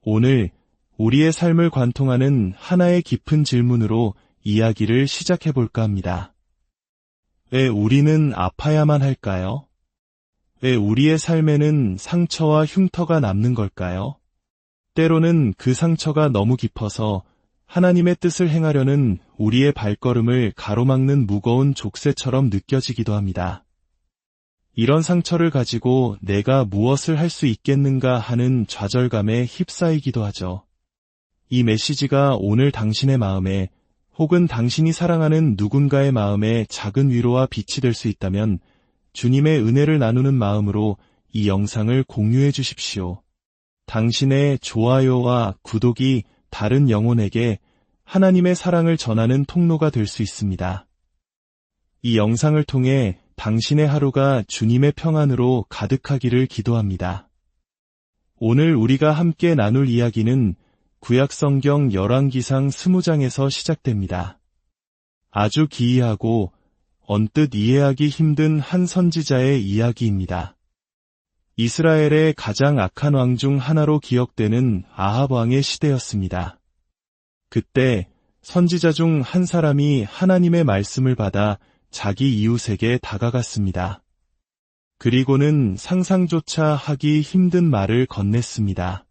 오늘 우리의 삶을 관통하는 하나의 깊은 질문으로 이야기를 시작해 볼까 합니다. 왜 우리는 아파야만 할까요? 왜 우리의 삶에는 상처와 흉터가 남는 걸까요? 때로는 그 상처가 너무 깊어서 하나님의 뜻을 행하려는 우리의 발걸음을 가로막는 무거운 족쇄처럼 느껴지기도 합니다. 이런 상처를 가지고 내가 무엇을 할 수 있겠는가 하는 좌절감에 휩싸이기도 하죠. 이 메시지가 오늘 당신의 마음에 혹은 당신이 사랑하는 누군가의 마음에 작은 위로와 빛이 될 수 있다면 주님의 은혜를 나누는 마음으로 이 영상을 공유해 주십시오. 당신의 좋아요와 구독이 다른 영혼에게 하나님의 사랑을 전하는 통로가 될 수 있습니다. 이 영상을 통해 당신의 하루가 주님의 평안으로 가득하기를 기도합니다. 오늘 우리가 함께 나눌 이야기는 구약성경 열왕기상 20장에서 시작됩니다. 아주 기이하고 언뜻 이해하기 힘든 한 선지자의 이야기입니다. 이스라엘의 가장 악한 왕 중 하나로 기억되는 아합 왕의 시대였습니다. 그때 선지자 중 한 사람이 하나님의 말씀을 받아 자기 이웃에게 다가갔습니다. 그리고는 상상조차 하기 힘든 말을 건넸습니다.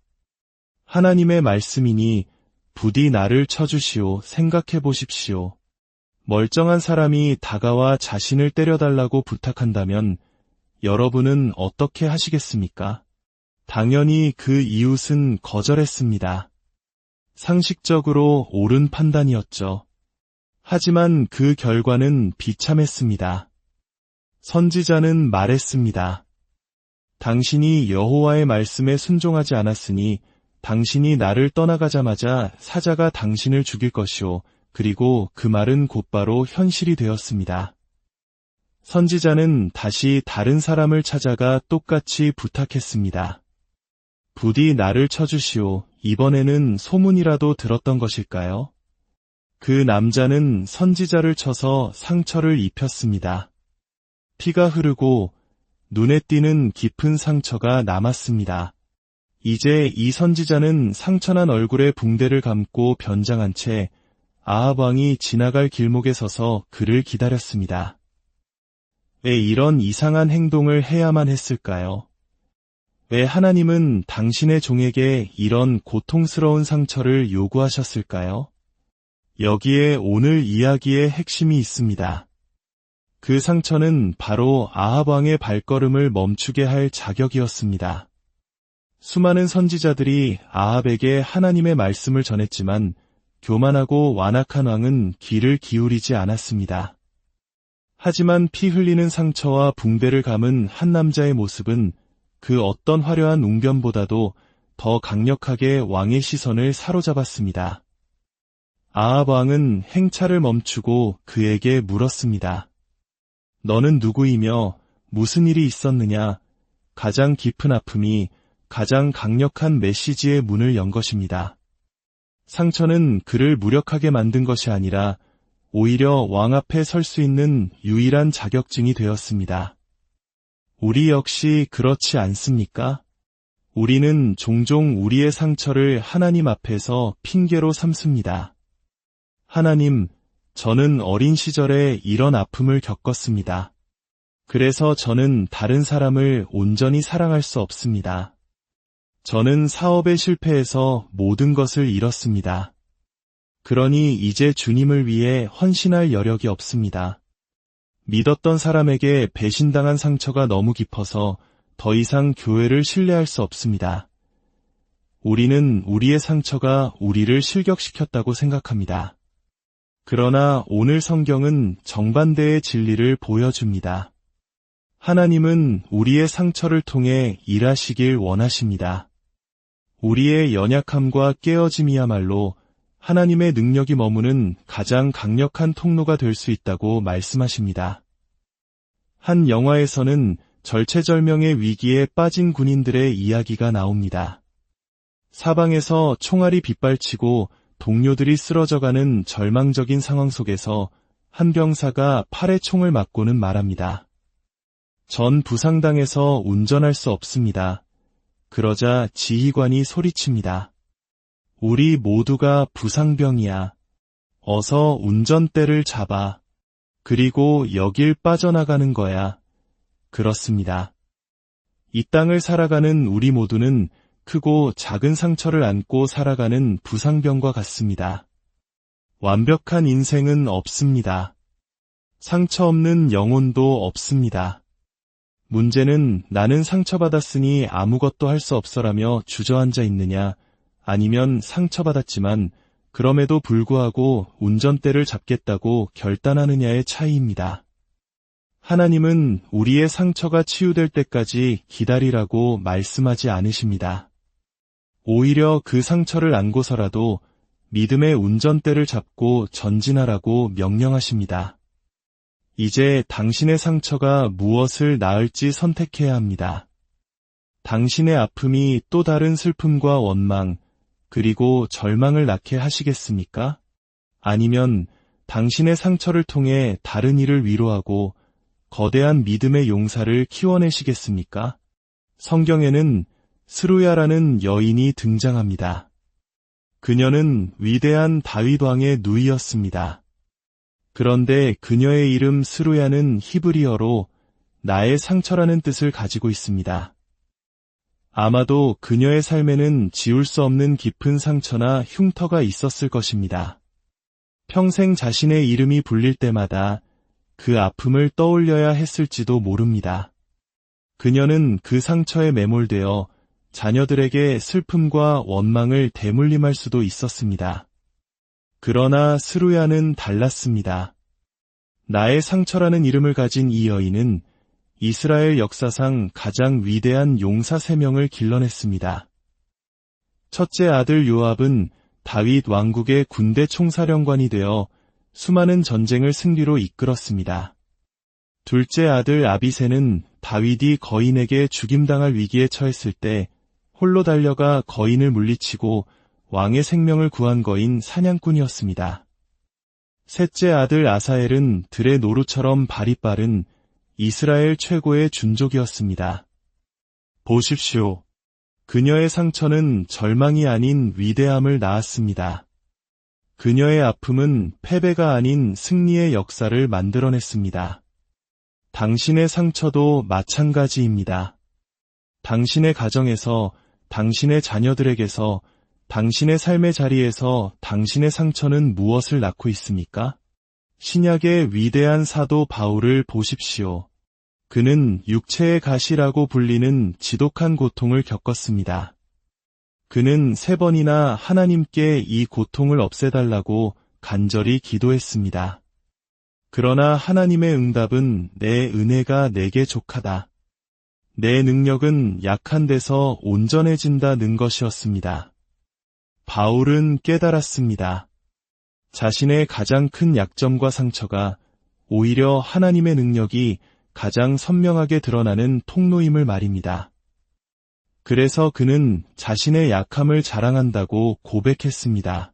하나님의 말씀이니 부디 나를 쳐주시오. 생각해 보십시오. 멀쩡한 사람이 다가와 자신을 때려달라고 부탁한다면 여러분은 어떻게 하시겠습니까? 당연히 그 이웃은 거절했습니다. 상식적으로 옳은 판단이었죠. 하지만 그 결과는 비참했습니다. 선지자는 말했습니다. 당신이 여호와의 말씀에 순종하지 않았으니 당신이 나를 떠나가자마자 사자가 당신을 죽일 것이오. 그리고 그 말은 곧바로 현실이 되었습니다. 선지자는 다시 다른 사람을 찾아가 똑같이 부탁했습니다. 부디 나를 쳐주시오. 이번에는 소문이라도 들었던 것일까요? 그 남자는 선지자를 쳐서 상처를 입혔습니다. 피가 흐르고 눈에 띄는 깊은 상처가 남았습니다. 이제 이 선지자는 상처난 얼굴에 붕대를 감고 변장한 채 아합 왕이 지나갈 길목에 서서 그를 기다렸습니다. 왜 이런 이상한 행동을 해야만 했을까요? 왜 하나님은 당신의 종에게 이런 고통스러운 상처를 요구하셨을까요? 여기에 오늘 이야기의 핵심이 있습니다. 그 상처는 바로 아합 왕의 발걸음을 멈추게 할 자격이었습니다. 수많은 선지자들이 아합에게 하나님의 말씀을 전했지만 교만하고 완악한 왕은 귀를 기울이지 않았습니다. 하지만 피 흘리는 상처와 붕대를 감은 한 남자의 모습은 그 어떤 화려한 웅변보다도 더 강력하게 왕의 시선을 사로잡았습니다. 아합 왕은 행차를 멈추고 그에게 물었습니다. 너는 누구이며 무슨 일이 있었느냐? 가장 깊은 아픔이 가장 강력한 메시지의 문을 연 것입니다. 상처는 그를 무력하게 만든 것이 아니라 오히려 왕 앞에 설 수 있는 유일한 자격증이 되었습니다. 우리 역시 그렇지 않습니까? 우리는 종종 우리의 상처를 하나님 앞에서 핑계로 삼습니다. 하나님, 저는 어린 시절에 이런 아픔을 겪었습니다. 그래서 저는 다른 사람을 온전히 사랑할 수 없습니다. 저는 사업에 실패해서 모든 것을 잃었습니다. 그러니 이제 주님을 위해 헌신할 여력이 없습니다. 믿었던 사람에게 배신당한 상처가 너무 깊어서 더 이상 교회를 신뢰할 수 없습니다. 우리는 우리의 상처가 우리를 실격시켰다고 생각합니다. 그러나 오늘 성경은 정반대의 진리를 보여줍니다. 하나님은 우리의 상처를 통해 일하시길 원하십니다. 우리의 연약함과 깨어짐이야말로 하나님의 능력이 머무는 가장 강력한 통로가 될 수 있다고 말씀하십니다. 한 영화에서는 절체절명의 위기에 빠진 군인들의 이야기가 나옵니다. 사방에서 총알이 빗발치고 동료들이 쓰러져가는 절망적인 상황 속에서 한 병사가 팔에 총을 맞고는 말합니다. 전 부상당해서 운전할 수 없습니다. 그러자 지휘관이 소리칩니다. 우리 모두가 부상병이야. 어서 운전대를 잡아. 그리고 여길 빠져나가는 거야. 그렇습니다. 이 땅을 살아가는 우리 모두는 크고 작은 상처를 안고 살아가는 부상병과 같습니다. 완벽한 인생은 없습니다. 상처 없는 영혼도 없습니다. 문제는 나는 상처받았으니 아무것도 할 수 없어라며 주저앉아 있느냐, 아니면 상처받았지만 그럼에도 불구하고 운전대를 잡겠다고 결단하느냐의 차이입니다. 하나님은 우리의 상처가 치유될 때까지 기다리라고 말씀하지 않으십니다. 오히려 그 상처를 안고서라도 믿음의 운전대를 잡고 전진하라고 명령하십니다. 이제 당신의 상처가 무엇을 낳을지 선택해야 합니다. 당신의 아픔이 또 다른 슬픔과 원망, 그리고 절망을 낳게 하시겠습니까? 아니면 당신의 상처를 통해 다른 이를 위로하고 거대한 믿음의 용사를 키워내시겠습니까? 성경에는 스루야라는 여인이 등장합니다. 그녀는 위대한 다윗 왕의 누이였습니다. 그런데 그녀의 이름 스루야는 히브리어로 나의 상처라는 뜻을 가지고 있습니다. 아마도 그녀의 삶에는 지울 수 없는 깊은 상처나 흉터가 있었을 것입니다. 평생 자신의 이름이 불릴 때마다 그 아픔을 떠올려야 했을지도 모릅니다. 그녀는 그 상처에 매몰되어 자녀들에게 슬픔과 원망을 대물림할 수도 있었습니다. 그러나 스루야는 달랐습니다. 나의 상처라는 이름을 가진 이 여인은 이스라엘 역사상 가장 위대한 용사 3명을 길러냈습니다. 첫째 아들 요압은 다윗 왕국의 군대 총사령관이 되어 수많은 전쟁을 승리로 이끌었습니다. 둘째 아들 아비새는 다윗이 거인에게 죽임당할 위기에 처했을 때 홀로 달려가 거인을 물리치고 왕의 생명을 구한 거인 사냥꾼이었습니다. 셋째 아들 아사엘은 들의 노루처럼 발이 빠른 이스라엘 최고의 준족이었습니다. 보십시오. 그녀의 상처는 절망이 아닌 위대함을 낳았습니다. 그녀의 아픔은 패배가 아닌 승리의 역사를 만들어냈습니다. 당신의 상처도 마찬가지입니다. 당신의 가정에서, 당신의 자녀들에게서, 당신의 삶의 자리에서 당신의 상처는 무엇을 낳고 있습니까? 신약의 위대한 사도 바울을 보십시오. 그는 육체의 가시라고 불리는 지독한 고통을 겪었습니다. 그는 3번이나 하나님께 이 고통을 없애달라고 간절히 기도했습니다. 그러나 하나님의 응답은 내 은혜가 내게 족하다. 내 능력은 약한 데서 온전해진다는 것이었습니다. 바울은 깨달았습니다. 자신의 가장 큰 약점과 상처가 오히려 하나님의 능력이 가장 선명하게 드러나는 통로임을 말입니다. 그래서 그는 자신의 약함을 자랑한다고 고백했습니다.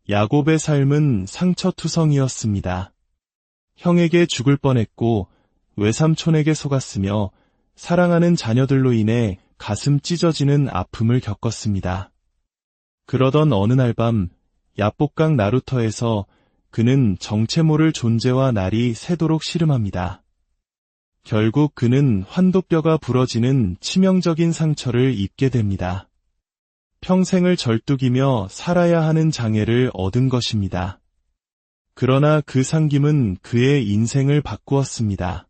야곱의 삶은 상처투성이었습니다. 형에게 죽을 뻔했고 외삼촌에게 속았으며 사랑하는 자녀들로 인해 가슴 찢어지는 아픔을 겪었습니다. 그러던 어느 날 밤 야복강 나루터에서 그는 정체 모를 존재와 날이 새도록 씨름합니다. 결국 그는 환도뼈가 부러지는 치명적인 상처를 입게 됩니다. 평생을 절뚝이며 살아야 하는 장애를 얻은 것입니다. 그러나 그 상김은 그의 인생을 바꾸었습니다.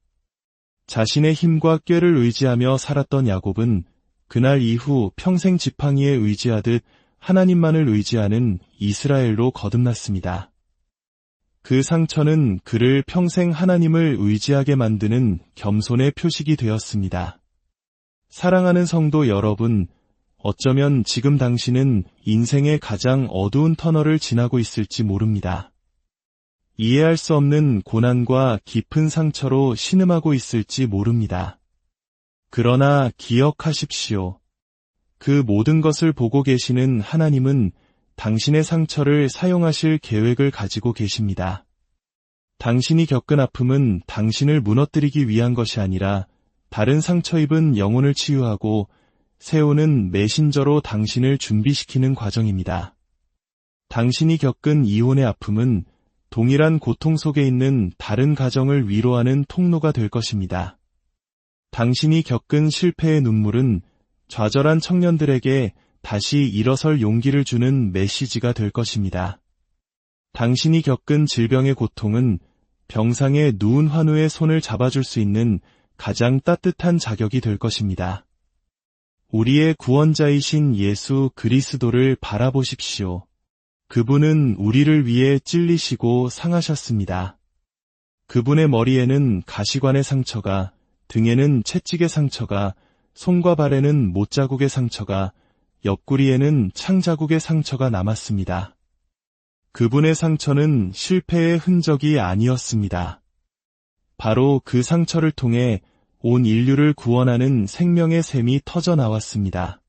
자신의 힘과 꾀를 의지하며 살았던 야곱은 그날 이후 평생 지팡이에 의지하듯 하나님만을 의지하는 이스라엘로 거듭났습니다. 그 상처는 그를 평생 하나님을 의지하게 만드는 겸손의 표식이 되었습니다. 사랑하는 성도 여러분, 어쩌면 지금 당신은 인생의 가장 어두운 터널을 지나고 있을지 모릅니다. 이해할 수 없는 고난과 깊은 상처로 신음하고 있을지 모릅니다. 그러나 기억하십시오. 그 모든 것을 보고 계시는 하나님은 당신의 상처를 사용하실 계획을 가지고 계십니다. 당신이 겪은 아픔은 당신을 무너뜨리기 위한 것이 아니라 다른 상처 입은 영혼을 치유하고 세우는 메신저로 당신을 준비시키는 과정입니다. 당신이 겪은 이혼의 아픔은 동일한 고통 속에 있는 다른 가정을 위로하는 통로가 될 것입니다. 당신이 겪은 실패의 눈물은 좌절한 청년들에게 다시 일어설 용기를 주는 메시지가 될 것입니다. 당신이 겪은 질병의 고통은 병상에 누운 환우의 손을 잡아줄 수 있는 가장 따뜻한 자격이 될 것입니다. 우리의 구원자이신 예수 그리스도를 바라보십시오. 그분은 우리를 위해 찔리시고 상하셨습니다. 그분의 머리에는 가시관의 상처가, 등에는 채찍의 상처가, 손과 발에는 못자국의 상처가, 옆구리에는 창자국의 상처가 남았습니다. 그분의 상처는 실패의 흔적이 아니었습니다. 바로 그 상처를 통해 온 인류를 구원하는 생명의 샘이 터져 나왔습니다.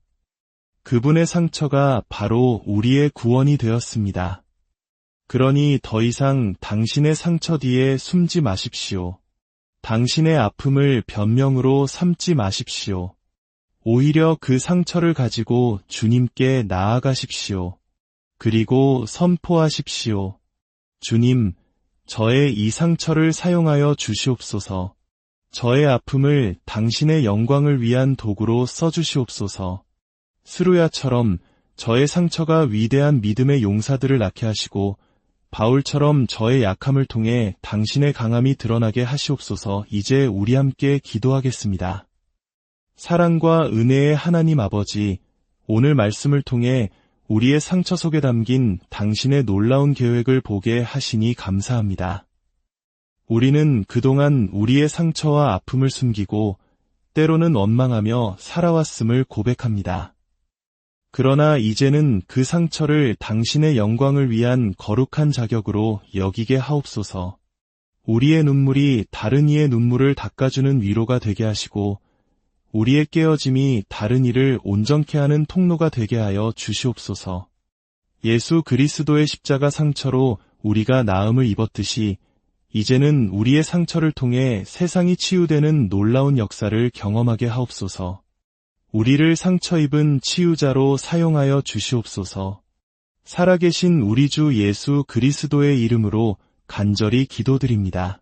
그분의 상처가 바로 우리의 구원이 되었습니다. 그러니 더 이상 당신의 상처 뒤에 숨지 마십시오. 당신의 아픔을 변명으로 삼지 마십시오. 오히려 그 상처를 가지고 주님께 나아가십시오. 그리고 선포하십시오. 주님, 저의 이 상처를 사용하여 주시옵소서. 저의 아픔을 당신의 영광을 위한 도구로 써주시옵소서. 스루야처럼 저의 상처가 위대한 믿음의 용사들을 낳게 하시고 바울처럼 저의 약함을 통해 당신의 강함이 드러나게 하시옵소서. 이제 우리 함께 기도하겠습니다. 사랑과 은혜의 하나님 아버지, 오늘 말씀을 통해 우리의 상처 속에 담긴 당신의 놀라운 계획을 보게 하시니 감사합니다. 우리는 그동안 우리의 상처와 아픔을 숨기고 때로는 원망하며 살아왔음을 고백합니다. 그러나 이제는 그 상처를 당신의 영광을 위한 거룩한 자격으로 여기게 하옵소서. 우리의 눈물이 다른 이의 눈물을 닦아주는 위로가 되게 하시고 우리의 깨어짐이 다른 이를 온전케 하는 통로가 되게 하여 주시옵소서. 예수 그리스도의 십자가 상처로 우리가 나음을 입었듯이 이제는 우리의 상처를 통해 세상이 치유되는 놀라운 역사를 경험하게 하옵소서. 우리를 상처 입은 치유자로 사용하여 주시옵소서. 살아계신 우리 주 예수 그리스도의 이름으로 간절히 기도드립니다.